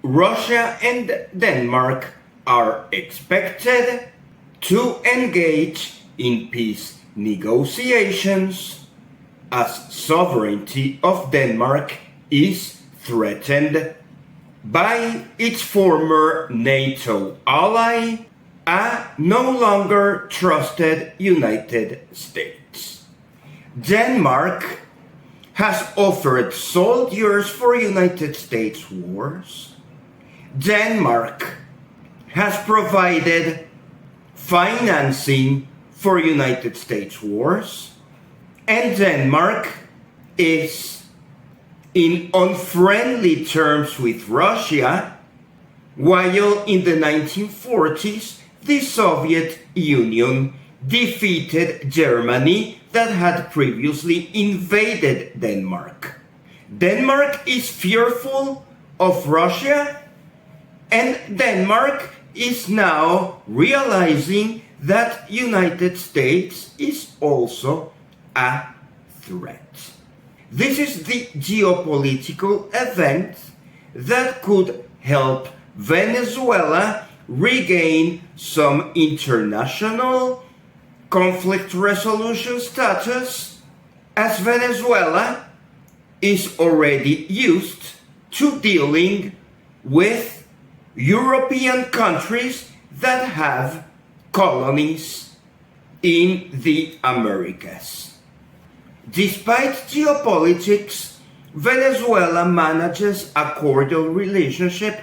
Russia and Denmark are expected to engage in peace negotiations as sovereignty of Denmark is threatened by its former NATO ally, a no longer trusted United States. Denmark has offered soldiers for United States wars. Denmark has provided financing for United States wars. And Denmark is in unfriendly terms with Russia, while in the 1940s the Soviet Union defeated Germany that had previously invaded Denmark. Denmark is fearful of Russia, and Denmark is now realizing that United States is also a threat. This is the geopolitical event that could help Venezuela regain some international conflict resolution status, as Venezuela is already used to dealing with European countries that have colonies in the Americas. Despite geopolitics, Venezuela manages a cordial relationship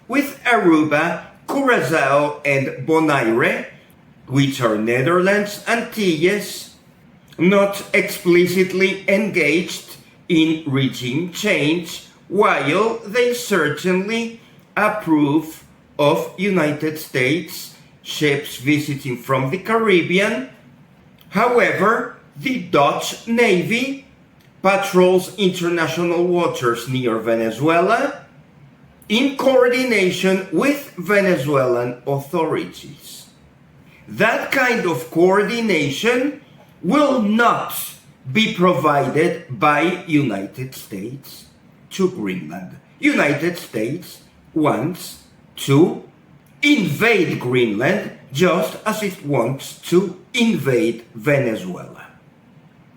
with Aruba, Curaçao, and Bonaire, which are Netherlands Antilles, not explicitly engaged in regime change, while they certainly approve of United States ships visiting from the Caribbean. However, the Dutch Navy patrols international waters near Venezuela in coordination with Venezuelan authorities. That kind of coordination will not be provided by United States to Greenland. United States wants to invade Greenland just as it wants to invade Venezuela.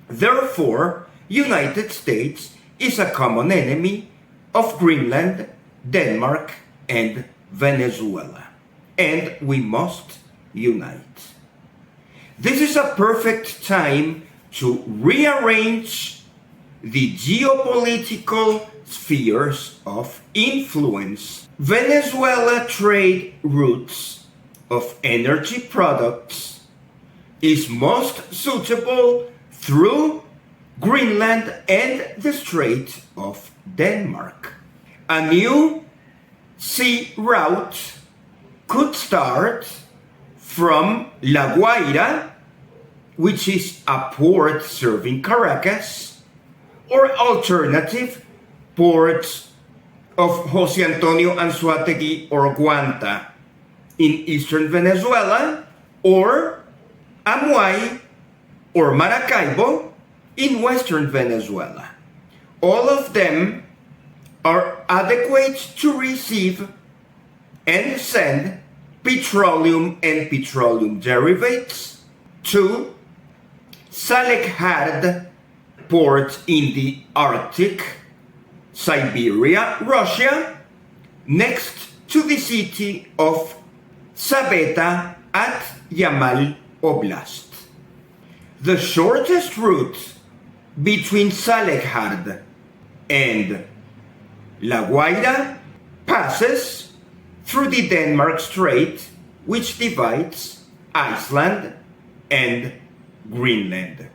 Therefore, United States is a common enemy of Greenland, Denmark, and Venezuela, and we must unite. This is a perfect time to rearrange the geopolitical spheres of influence. Venezuela trade routes of energy products is most suitable through Greenland and the Strait of Denmark. A new sea route could start from La Guaira, which is a port serving Caracas, or alternative ports of José Antonio Anzoátegui or Guanta in eastern Venezuela, or Amuay or Maracaibo in western Venezuela. All of them are adequate to receive and send petroleum and petroleum derivatives to Salekhard port in the Arctic, Siberia, Russia, next to the city of Sabeta at Yamal Oblast. The shortest route between Salekhard and La Guaira passes through the Denmark Strait, which divides Iceland and Greenland,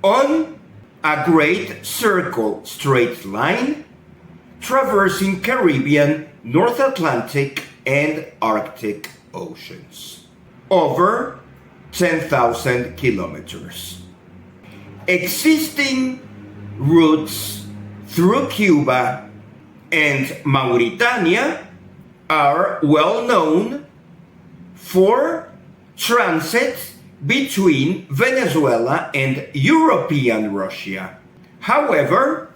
on a great circle straight line traversing Caribbean, North Atlantic, and Arctic oceans, over 10,000 kilometers. Existing routes through Cuba and Mauritania are well known for transit between Venezuela and European Russia. However,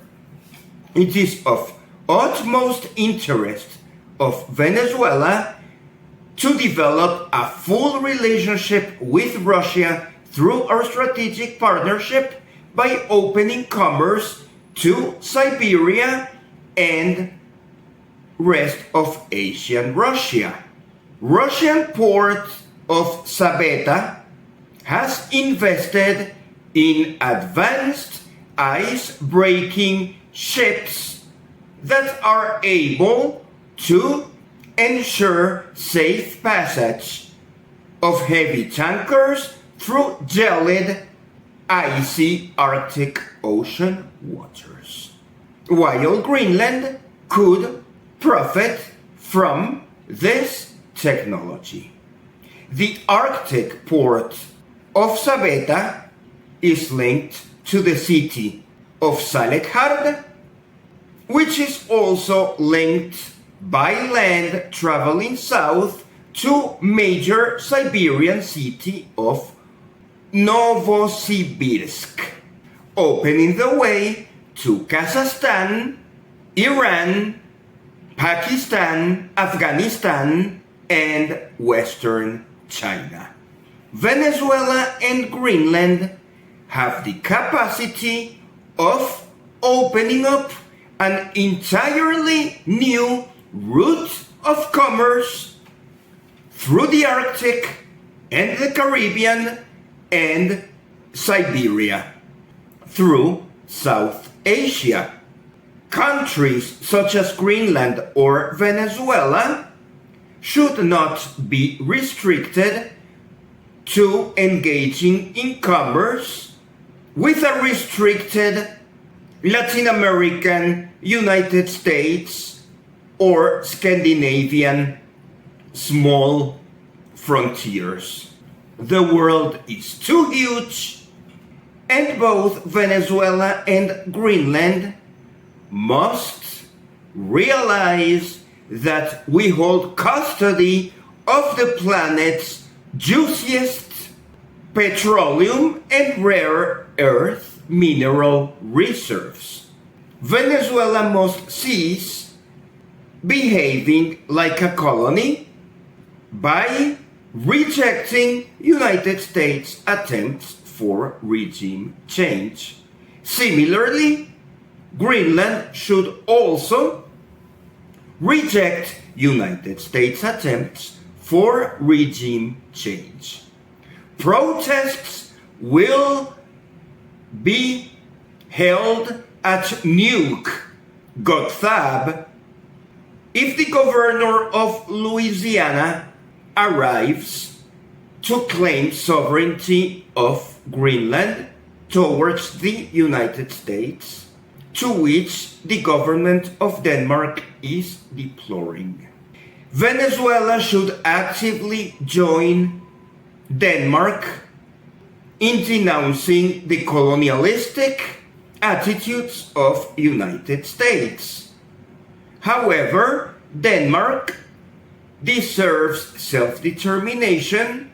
it is of utmost interest of Venezuela to develop a full relationship with Russia through our strategic partnership by opening commerce to Siberia and rest of Asian Russia. Russian port of Sabeta has invested in advanced ice-breaking ships that are able to ensure safe passage of heavy tankers through gelid, icy Arctic Ocean waters, while Greenland could profit from this technology. The Arctic port of Sabeta is linked to the city of Salekhard, which is also linked by land traveling south to major Siberian city of Novosibirsk, opening the way to Kazakhstan, Iran, Pakistan, Afghanistan, and Western China. Venezuela and Greenland have the capacity of opening up an entirely new route of commerce through the Arctic and the Caribbean and Siberia through South Asia. Countries such as Greenland or Venezuela should not be restricted to engaging in commerce with a restricted Latin American, United States, or Scandinavian small frontiers. The world is too huge, and both Venezuela and Greenland must realize that we hold custody of the planet's juiciest petroleum and rare earth mineral reserves. Venezuela must cease behaving like a colony by rejecting United States attempts for regime change. Similarly, Greenland should also reject United States attempts for regime change. Protests will be held at Nuke, Gothab, if the governor of Louisiana arrives to claim sovereignty of Greenland towards the United States, to which the government of Denmark is deploring. Venezuela should actively join Denmark in denouncing the colonialistic attitudes of United States. However, Denmark deserves self-determination,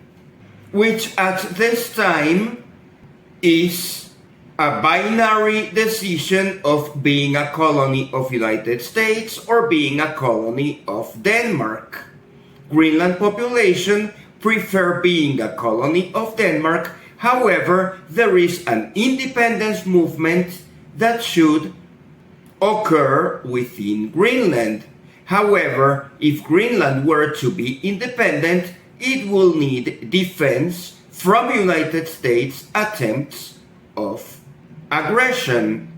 which at this time is a binary decision of being a colony of United States or being a colony of Denmark. Greenland population prefer being a colony of Denmark. However, there is an independence movement that should occur within Greenland. However, if Greenland were to be independent, it will need defense from United States attempts of aggression.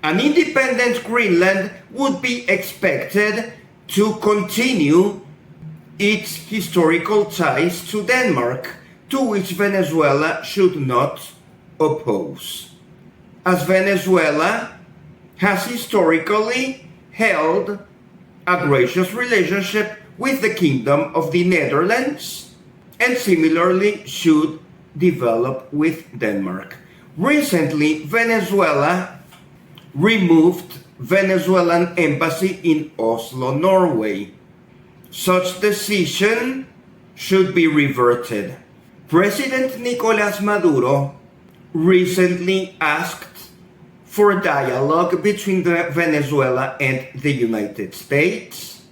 An independent Greenland would be expected to continue its historical ties to Denmark, to which Venezuela should not oppose, as Venezuela has historically held a gracious relationship with the Kingdom of the Netherlands and similarly should develop with Denmark. Recently, Venezuela removed Venezuelan embassy in Oslo, Norway. Such decision should be reverted. President Nicolás Maduro recently asked for dialogue between Venezuela and the United States.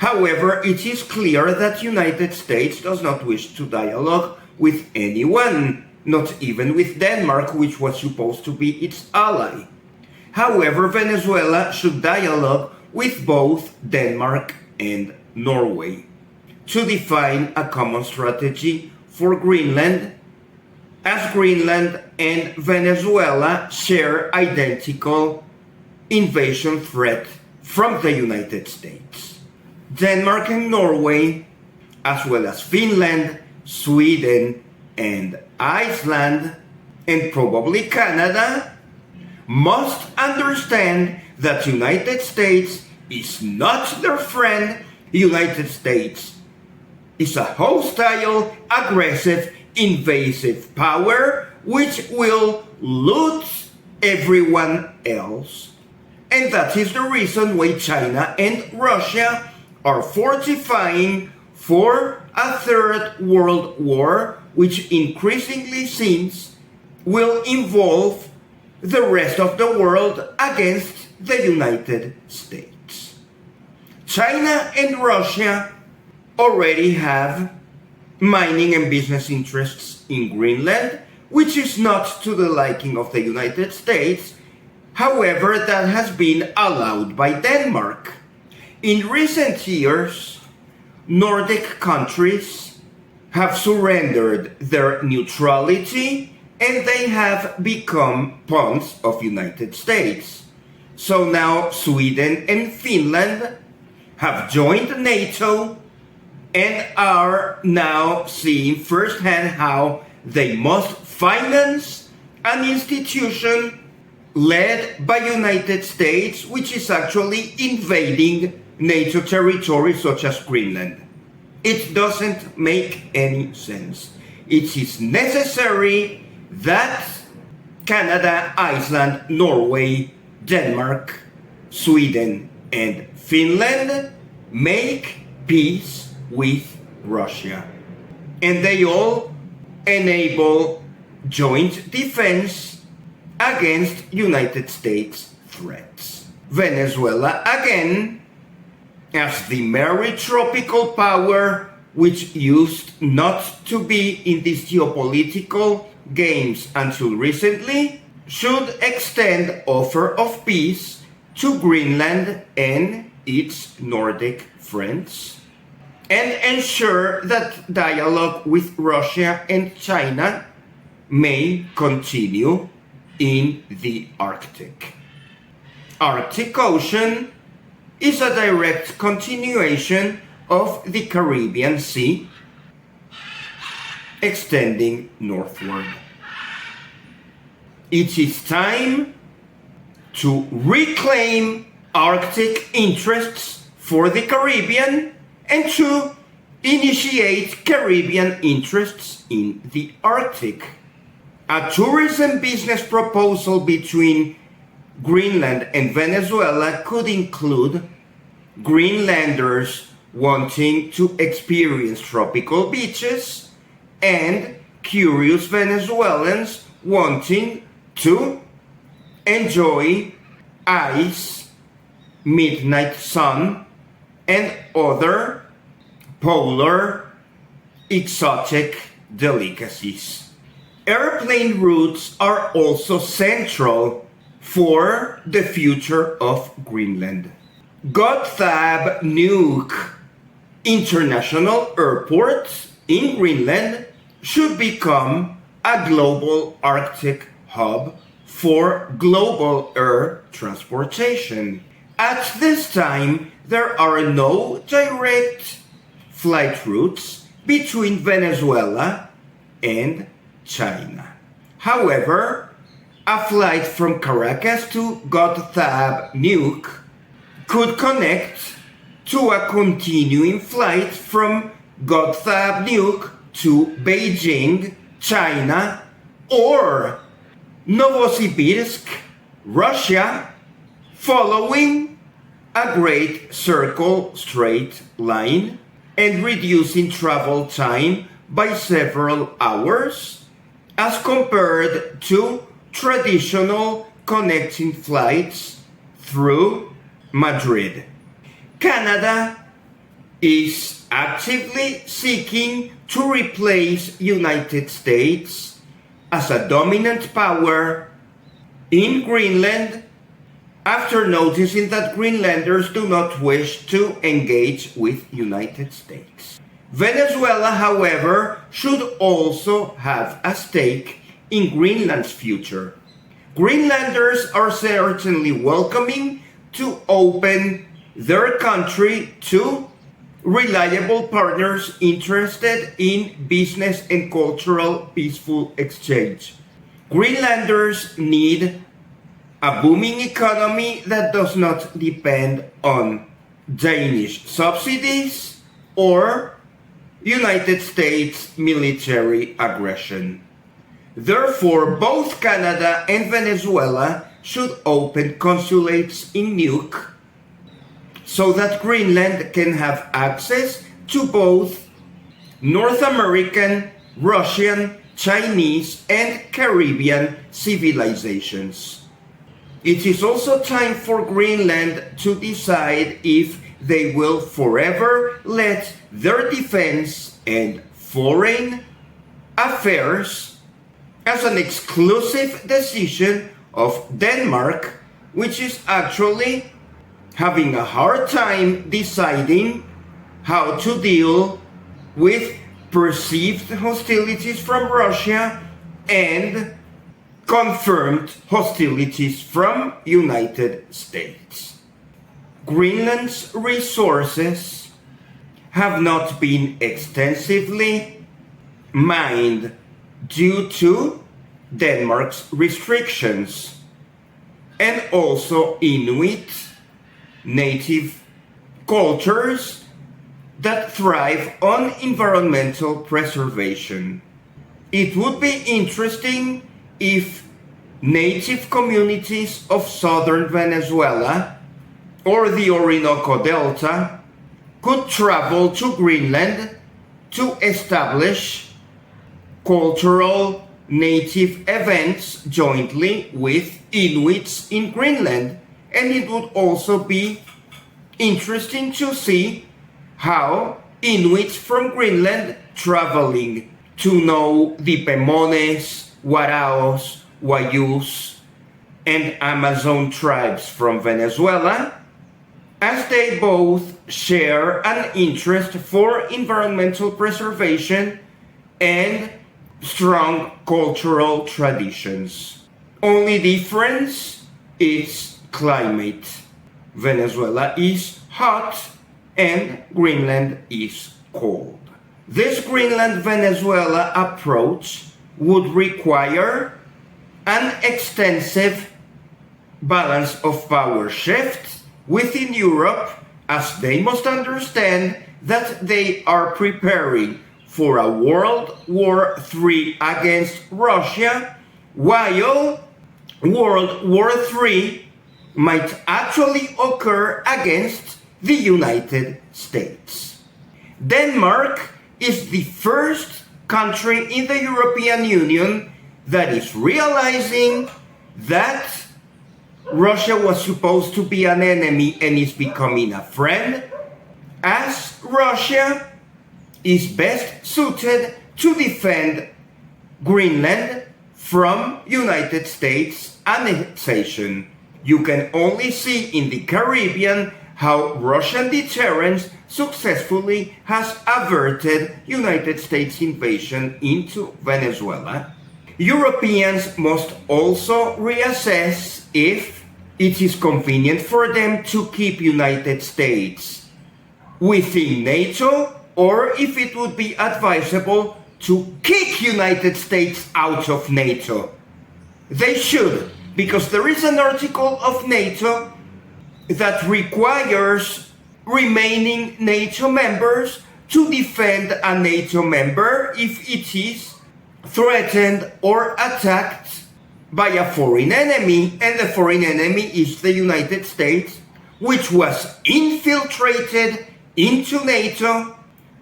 However, it is clear that the United States does not wish to dialogue with anyone, not even with Denmark, which was supposed to be its ally. However, Venezuela should dialogue with both Denmark and Norway to define a common strategy for Greenland, as Greenland and Venezuela share identical invasion threat from the United States. Denmark and Norway, as well as Finland, Sweden, and Iceland, and probably Canada, must understand that the United States is not their friend. The United States is a hostile, aggressive, invasive power which will loot everyone else. And that is the reason why China and Russia are fortifying for a third world war, which increasingly seems will involve the rest of the world against the United States. China and Russia already have mining and business interests in Greenland, which is not to the liking of the United States. However, that has been allowed by Denmark. In recent years, Nordic countries have surrendered their neutrality and they have become pawns of United States. So now Sweden and Finland have joined NATO and are now seeing firsthand how they must finance an institution led by United States, which is actually invading NATO territory such as Greenland. It doesn't make any sense. It is necessary that Canada, Iceland, Norway, Denmark, Sweden, and Finland make peace with Russia. And they all enable joint defense against United States threats. Venezuela, again, as the merry tropical power which used not to be in these geopolitical games until recently, should extend offer of peace to Greenland and its Nordic friends, and ensure that dialogue with Russia and China may continue in the Arctic. Arctic Ocean is a direct continuation of the Caribbean Sea, extending northward. It is time to reclaim Arctic interests for the Caribbean and to initiate Caribbean interests in the Arctic. A tourism business proposal between Greenland and Venezuela could include Greenlanders wanting to experience tropical beaches and curious Venezuelans wanting to enjoy ice, midnight sun, and other polar exotic delicacies. Airplane routes are also central for the future of Greenland. Gotthab Nuuk International Airport in Greenland should become a global Arctic hub for global air transportation. At this time, there are no direct flight routes between Venezuela and China. However, a flight from Caracas to Gotthab Nuuk could connect to a continuing flight from Gotthab Nuuk to Beijing, China, or Novosibirsk, Russia, following a Great Circle straight line and reducing travel time by several hours as compared to traditional connecting flights through Madrid. Canada is actively seeking to replace United States as a dominant power in Greenland after noticing that Greenlanders do not wish to engage with United States. Venezuela, however, should also have a stake in Greenland's future. Greenlanders are certainly welcoming to open their country to reliable partners interested in business and cultural peaceful exchange. Greenlanders need a booming economy that does not depend on Danish subsidies or United States military aggression. Therefore, both Canada and Venezuela should open consulates in Nuuk so that Greenland can have access to both North American, Russian, Chinese, and Caribbean civilizations. It is also time for Greenland to decide if they will forever let their defense and foreign affairs as an exclusive decision of Denmark, which is actually having a hard time deciding how to deal with perceived hostilities from Russia and confirmed hostilities from United States. Greenland's resources have not been extensively mined due to Denmark's restrictions, and also Inuit native cultures that thrive on environmental preservation. It would be interesting if native communities of southern Venezuela or the Orinoco Delta could travel to Greenland to establish cultural native events jointly with Inuits in Greenland. And it would also be interesting to see how Inuits from Greenland traveling to know the Pemones, Waraos, Wayús, and Amazon tribes from Venezuela, as they both share an interest for environmental preservation and strong cultural traditions. Only difference is climate. Venezuela is hot and Greenland is cold. This Greenland-Venezuela approach would require an extensive balance of power shift within Europe, as they must understand that they are preparing for a World War III against Russia, while World War III might actually occur against the United States. Denmark is the first country in the European Union that is realizing that Russia was supposed to be an enemy and is becoming a friend, as Russia is best suited to defend Greenland from United States annexation. You can only see in the Caribbean how Russian deterrence successfully has averted United States invasion into Venezuela. Europeans must also reassess if it is convenient for them to keep United States within NATO, or if it would be advisable to kick United States out of NATO. They should, because there is an article of NATO that requires remaining NATO members to defend a NATO member if it is threatened or attacked by a foreign enemy, and the foreign enemy is the United States, which was infiltrated into NATO,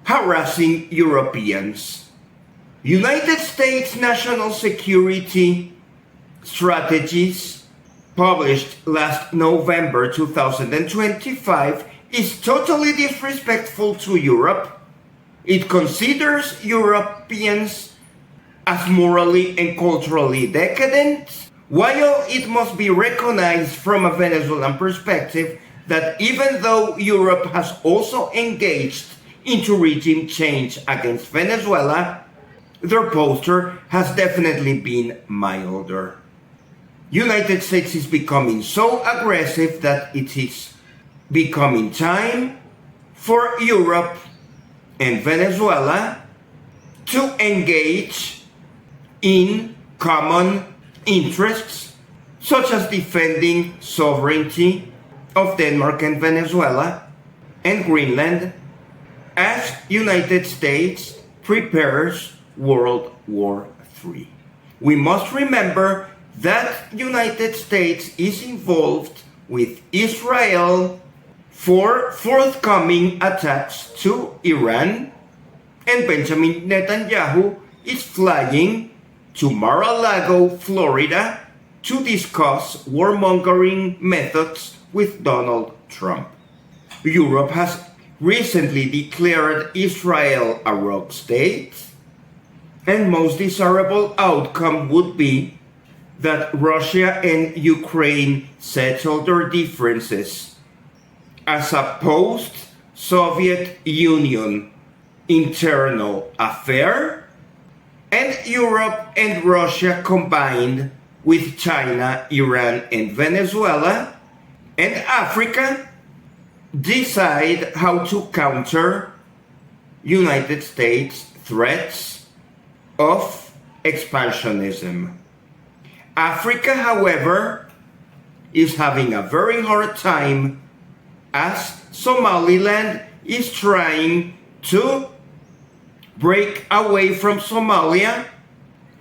harassing Europeans. United States national security strategies published last November 2025 is totally disrespectful to Europe. It considers Europeans as morally and culturally decadent, while it must be recognized from a Venezuelan perspective that even though Europe has also engaged into regime change against Venezuela, their posture has definitely been milder. United States is becoming so aggressive that it is becoming time for Europe and Venezuela to engage in common interests, such as defending sovereignty of Denmark and Venezuela and Greenland, as United States prepares World War III. We must remember that United States is involved with Israel for forthcoming attacks to Iran, and Benjamin Netanyahu is flying to Mar-a-Lago, Florida, to discuss warmongering methods with Donald Trump. Europe has recently declared Israel a rogue state, and most desirable outcome would be that Russia and Ukraine settle their differences as a post-Soviet Union internal affair, and Europe and Russia combined with China, Iran, and Venezuela, and Africa decide how to counter United States threats of expansionism. Africa, however, is having a very hard time as Somaliland is trying to break away from Somalia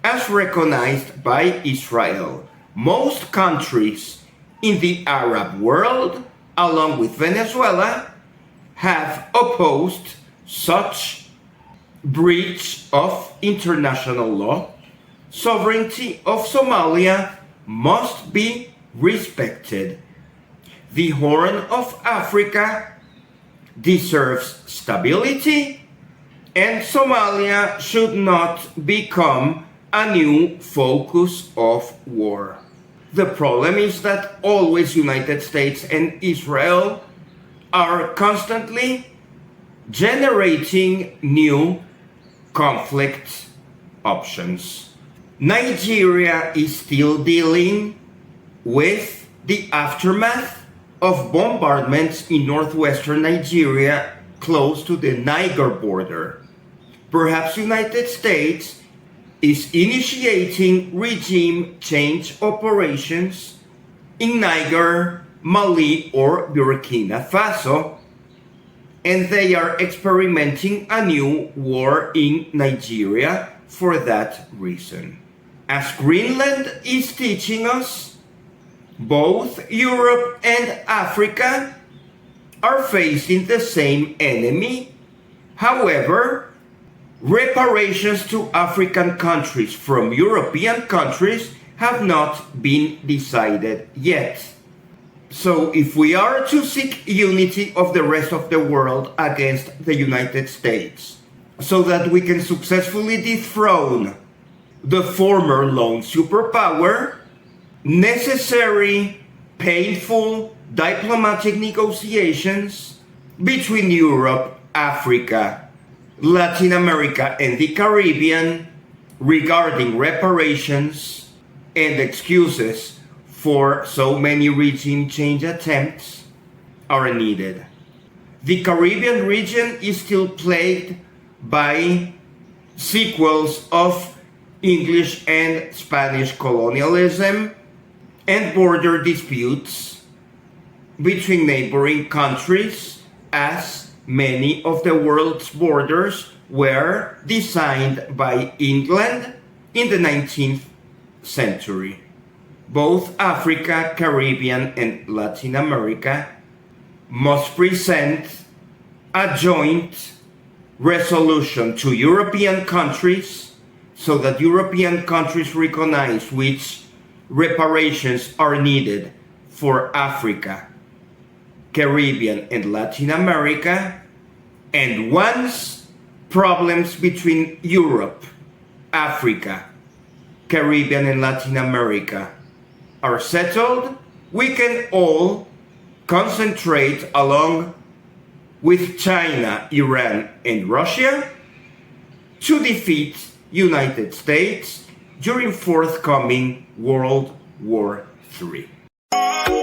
as recognized by Israel. Most countries in the Arab world, along with Venezuela, have opposed such breach of international law. Sovereignty of Somalia must be respected. The Horn of Africa deserves stability, and Somalia should not become a new focus of war. The problem is that always United States and Israel are constantly generating new conflict options. Nigeria is still dealing with the aftermath of bombardments in northwestern Nigeria close to the Niger border. Perhaps United States is initiating regime change operations in Niger, Mali, or Burkina Faso, and they are experimenting a new war in Nigeria for that reason. As Greenland is teaching us, both Europe and Africa are facing the same enemy. However, reparations to African countries from European countries have not been decided yet. So if we are to seek unity of the rest of the world against the United States, so that we can successfully dethrone the former lone superpower, necessary, painful diplomatic negotiations between Europe, Africa, Latin America, and the Caribbean regarding reparations and excuses for so many regime change attempts are needed. The Caribbean region is still plagued by sequels of English and Spanish colonialism and border disputes between neighboring countries, as many of the world's borders were designed by England in the 19th century. Both Africa, Caribbean, and Latin America must present a joint resolution to European countries so that European countries recognize which reparations are needed for Africa Caribbean and Latin America, and once problems between Europe, Africa, Caribbean and Latin America are settled, we can all concentrate along with China, Iran, and Russia to defeat United States during forthcoming World War III.